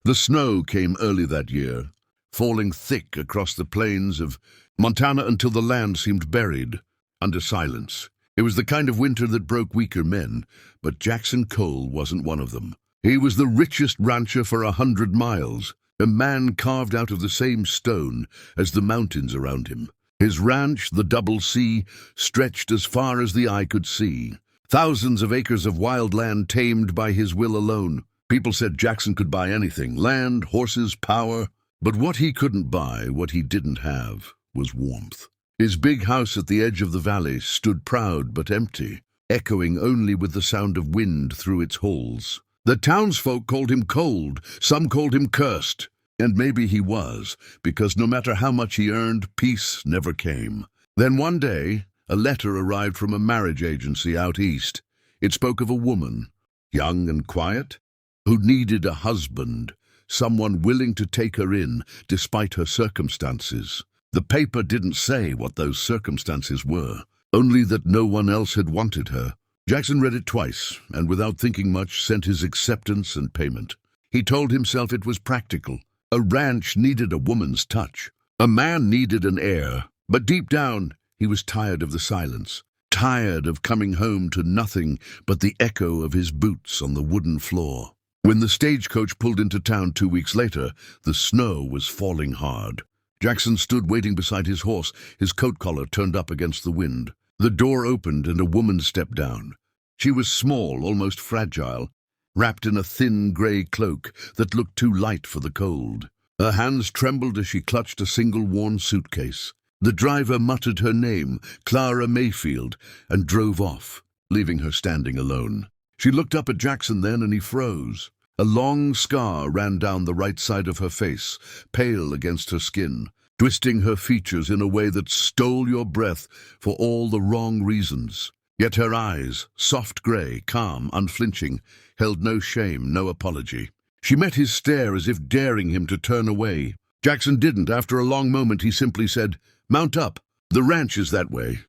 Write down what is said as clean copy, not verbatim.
The snow came early that year, falling thick across the plains of Montana until the land seemed buried under silence. It was the kind of winter that broke weaker men, but Jackson Cole wasn't one of them. He was the richest rancher for 100 miles, a man carved out of the same stone as the mountains around him. His ranch, the Double C, stretched as far as the eye could see. Thousands of acres of wild land tamed by his will alone. People said Jackson could buy anything, land, horses, power. But what he couldn't buy, what he didn't have, was warmth. His big house at the edge of the valley stood proud but empty, echoing only with the sound of wind through its halls. The townsfolk called him cold, some called him cursed. And maybe he was, because no matter how much he earned, peace never came. Then one day, a letter arrived from a marriage agency out east. It spoke of a woman, young and quiet, who needed a husband, someone willing to take her in despite her circumstances. The paper didn't say what those circumstances were, only that no one else had wanted her. Jackson read it twice, and without thinking much, sent his acceptance and payment. He told himself it was practical. A ranch needed a woman's touch. A man needed an heir. But deep down, he was tired of the silence, tired of coming home to nothing but the echo of his boots on the wooden floor. When the stagecoach pulled into town 2 weeks later, the snow was falling hard. Jackson stood waiting beside his horse, his coat collar turned up against the wind. The door opened and a woman stepped down. She was small, almost fragile, wrapped in a thin grey cloak that looked too light for the cold. Her hands trembled as she clutched a single worn suitcase. The driver muttered her name, Clara Mayfield, and drove off, leaving her standing alone. She looked up at Jackson then, and he froze. A long scar ran down the right side of her face, pale against her skin, twisting her features in a way that stole your breath for all the wrong reasons. Yet her eyes, soft grey, calm, unflinching, held no shame, no apology. She met his stare as if daring him to turn away. Jackson didn't. After a long moment, he simply said, "Mount up. The ranch is that way."